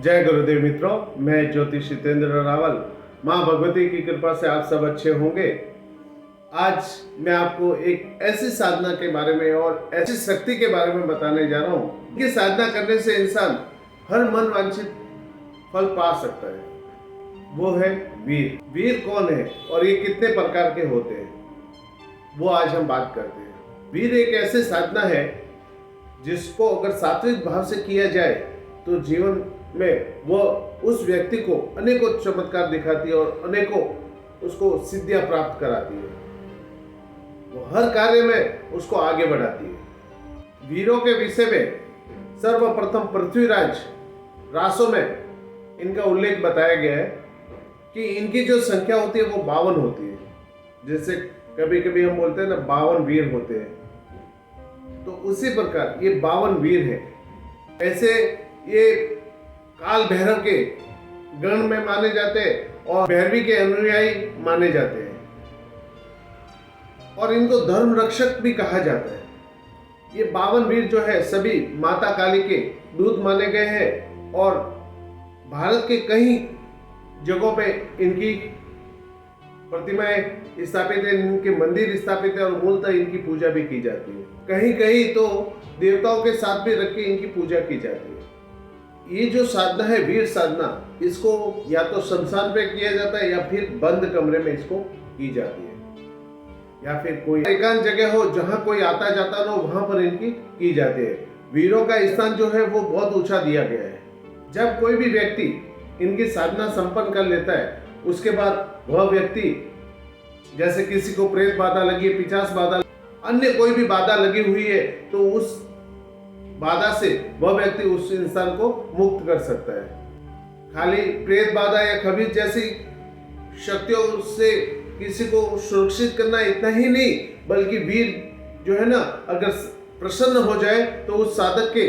जय गुरुदेव मित्रों, मैं ज्योतिष जितेंद्र रावल। माँ भगवती की कृपा से आप सब अच्छे होंगे। आज मैं आपको एक ऐसी साधना के बारे में और ऐसी शक्ति के बारे में बताने जा रहा हूँ कि साधना करने से इंसान हर मन वांछित फल पा सकता है। वो है वीर। वीर कौन है और ये कितने प्रकार के होते हैं, वो आज हम बात करते हैं। वीर एक ऐसी साधना है जिसको अगर सात्विक भाव से किया जाए तो जीवन में वो उस व्यक्ति को अनेकों चमत्कार दिखाती है और अनेकों उसको सिद्धियां प्राप्त कराती है। वो हर कार्य में उसको आगे बढ़ाती है। वीरों के विषय में सर्वप्रथम पृथ्वीराज रासों में इनका उल्लेख बताया गया है कि इनकी जो संख्या होती है वो 52 होती है। जैसे कभी कभी हम बोलते हैं ना 52 वीर होते हैं, तो उसी प्रकार ये 52 वीर है। ऐसे ये काल भैरव के गण में माने जाते हैं और भैरवी के अनुयायी माने जाते हैं और इनको धर्म रक्षक भी कहा जाता है। ये 52 वीर जो है सभी माता काली के दूत माने गए हैं और भारत के कई जगहों पे इनकी प्रतिमाएं स्थापित है, इनके मंदिर स्थापित है और मूलतः इनकी पूजा भी की जाती है। कहीं कहीं तो देवताओं के साथ भी रख के इनकी पूजा की जाती है। ये जो साधना है वीर साधना, इसको या तो शमशान पे किया जाता है या फिर बंद कमरे में इसको की जाती है, या फिर कोई एकांत जगह हो जहां कोई आता जाता ना हो, वहां पर इनकी की जाती है। वीरों का स्थान जो है वो बहुत ऊंचा दिया गया है। जब कोई भी व्यक्ति इनकी साधना संपन्न कर लेता है, उसके बाद वह व्यक्ति, जैसे किसी को प्रेत बाधा लगी है, पिशाच बाधा, अन्य कोई भी बाधा लगी हुई है, तो उस बाधा से वह व्यक्ति उस इंसान को मुक्त कर सकता है। खाली प्रेत बाधा या खबीज जैसी शक्तियों से किसी को सुरक्षित करना इतना ही नहीं, बल्कि वीर जो है ना, अगर प्रसन्न हो जाए तो उस साधक के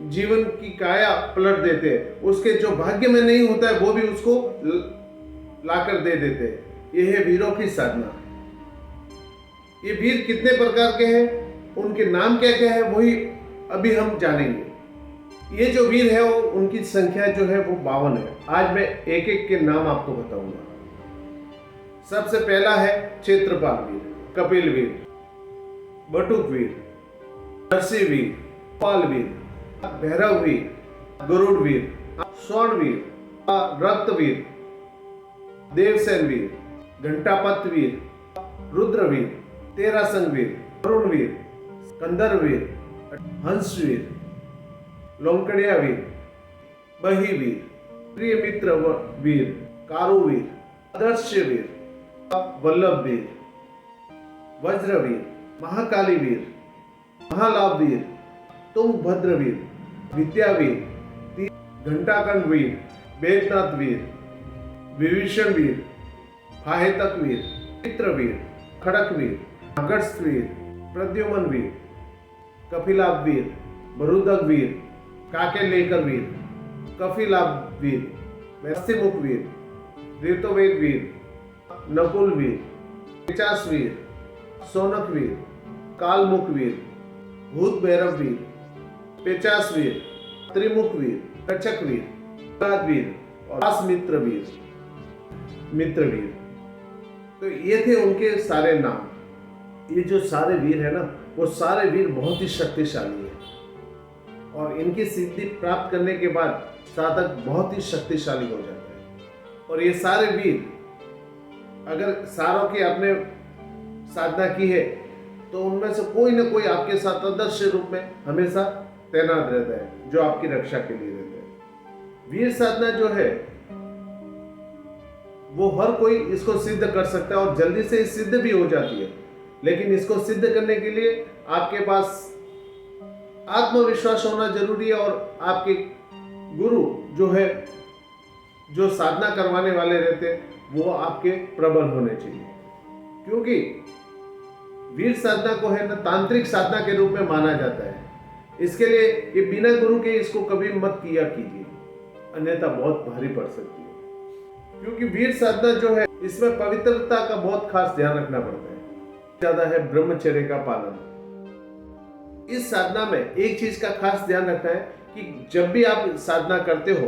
जीवन की काया पलट देते हैं। उसके जो भाग्य में नहीं होता है वो भी उसको लाकर दे देते हैं। यह है वीरों की साधना। ये वीर कितने प्रकार के हैं, उनके नाम क्या क्या है, वही अभी हम जानेंगे। ये जो वीर है वो उनकी संख्या जो है वो 52 है। आज मैं एक एक के नाम आपको बताऊंगा। सबसे पहला है क्षेत्रपाल वीर, कपिल वीर, बटुक वीर, नरसी वीर, पाल वीर, भैरव वीर, गरुड़ वीर, स्वर्ण वीर, रक्त वीर, देवसेन वीर, घंटापत वीर, रुद्र वीर, तेरासंग वीर, वरुण वीर, स्कंदर वीर, हंस वीर, लोमकड़िया वीर, बही वीर, प्रिय मित्र वीर, कारू वीर, आदर्श वीर, वल्लभ वीर, वज्र वीर, महाकाली वीर, महालाभ वीर, तुंगभद्र वीर, विद्यावीर, घंटाकंड वीर, बेदनाथ वीर, विभीषण वीर, फाहेतक वीर, चित्रवीर, खड़क वीर, अगस्त वीर, प्रद्युमन वीर, कपिलाभ वीर, मरुदक वीर, काके लेकर वीर, कपिलाभ वीर, वैस्तिमुख वीर, ऋतुवेद वीर, नकुल वीर, पिचास वीर, सोनक वीर, कालमुख वीर, भूत भैरव वीर, पेचास वीर, त्रिमुख वीर, कचक वीर, वीर और मित्र वीर, मित्र वीर। तो ये थे उनके सारे नाम। ये जो सारे वीर है ना, वो सारे वीर बहुत ही शक्तिशाली है और इनकी सिद्धि प्राप्त करने के बाद साधक बहुत ही शक्तिशाली हो जाता है। और ये सारे वीर अगर सारों की आपने साधना की है तो उनमें से कोई ना कोई आपके साथ आदर्श रूप में हमेशा तैनात रहता है, जो आपकी रक्षा के लिए रहता है। वीर साधना जो है वो हर कोई इसको सिद्ध कर सकता है और जल्दी से सिद्ध भी हो जाती है। लेकिन इसको सिद्ध करने के लिए आपके पास आत्मविश्वास होना जरूरी है और आपके गुरु जो है, जो साधना करवाने वाले रहते हैं, वो आपके प्रबल होने चाहिए। क्योंकि वीर साधना को है ना तांत्रिक साधना के रूप में माना जाता है। इसके लिए ये बिना गुरु के इसको कभी मत किया कीजिए, अन्यथा बहुत भारी पड़ सकती है। क्योंकि वीर साधना जो है इसमें पवित्रता का बहुत खास ध्यान रखना पड़ता है। ज्यादा है ब्रह्मचर्य का पालन। इस साधना में एक चीज का खास ध्यान रखना है कि जब भी आप साधना करते हो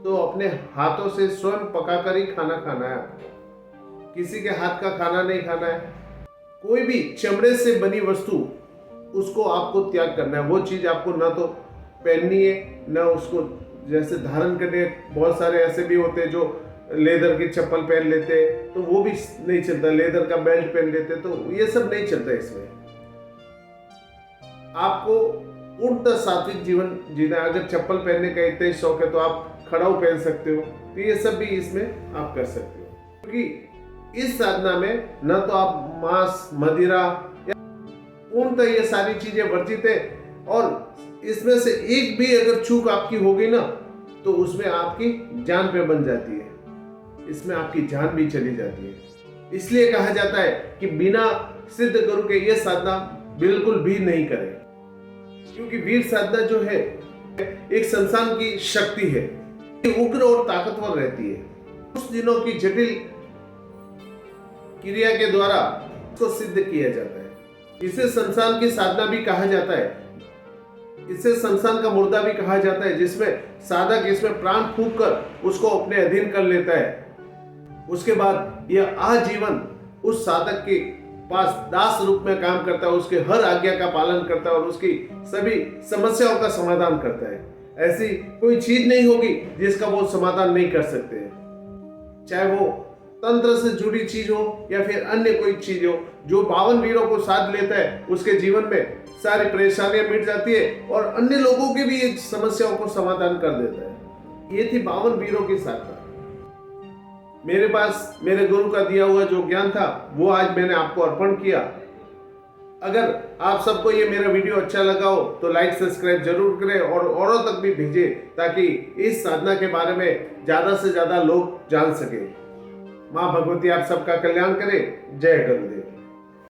तो अपने हाथों से स्वयं पकाकर ही खाना खाना है आपको। किसी के हाथ का खाना नहीं खाना है। कोई भी चमड़े से बनी वस्तु उसको आपको त्याग करना है। वो चीज आपको ना तो पहननी है, ना उसको जैसे धारण करने। बहुत सारे ऐसे भी होते हैं जो लेदर की चप्पल पहन लेते हैं, तो वो भी नहीं चलता। लेदर का बेल्ट पहन लेते, तो ये सब नहीं चलता। इसमें आपको पूर्णतः सात्विक जीवन जीना है। अगर चप्पल पहनने का इतना ही शौक है तो आप खड़ाऊ पहन सकते हो, तो ये सब भी इसमें आप कर सकते हो। क्योंकि इस साधना में न तो आप मांस, मदिरा या पूर्णतः ये सारी चीजें वर्जित है, और इसमें से एक भी अगर चूक आपकी हो गई ना, तो उसमें आपकी जान पे बन जाती है। इसमें आपकी जान भी चली जाती है। इसलिए कहा जाता है कि बिना सिद्ध गुरु के ये साधना बिल्कुल भी नहीं करें। क्योंकि वीर साधना जो है एक संसार की शक्ति है, उग्र और ताकतवर रहती है। उस दिनों की जटिल क्रिया के द्वारा इसको सिद्ध किया जाता है। इसे संसार की साधना भी कहा जाता है। इसे संसार का मुर्दा भी कहा जाता है, जिसमें साधक इसमें प्राण फूंक कर उसको अपने अधीन कर लेता है। उसके बाद यह आजीवन उस साधक के पास दास रूप में काम करता है, उसके हर आज्ञा का पालन करता है और उसकी सभी समस्याओं का समाधान करता है। ऐसी कोई चीज नहीं होगी जिसका वो समाधान नहीं कर सकते हैं। चाहे वो तंत्र से जुड़ी चीज हो या फिर अन्य कोई चीज हो। जो 52 वीरों को साध लेता है उसके जीवन में सारी परेशानियां मिट जाती है और अन्य लोगों की भी समस्याओं को समाधान कर देता है। ये थी 52 वीरों की साधना। मेरे पास मेरे गुरु का दिया हुआ जो ज्ञान था वो आज मैंने आपको अर्पण किया। अगर आप सबको ये मेरा वीडियो अच्छा लगा हो तो लाइक सब्सक्राइब जरूर करें और औरों तक भी भेजें, ताकि इस साधना के बारे में ज्यादा से ज्यादा लोग जान सके। माँ भगवती आप सबका कल्याण करे। जय गुरुदेव।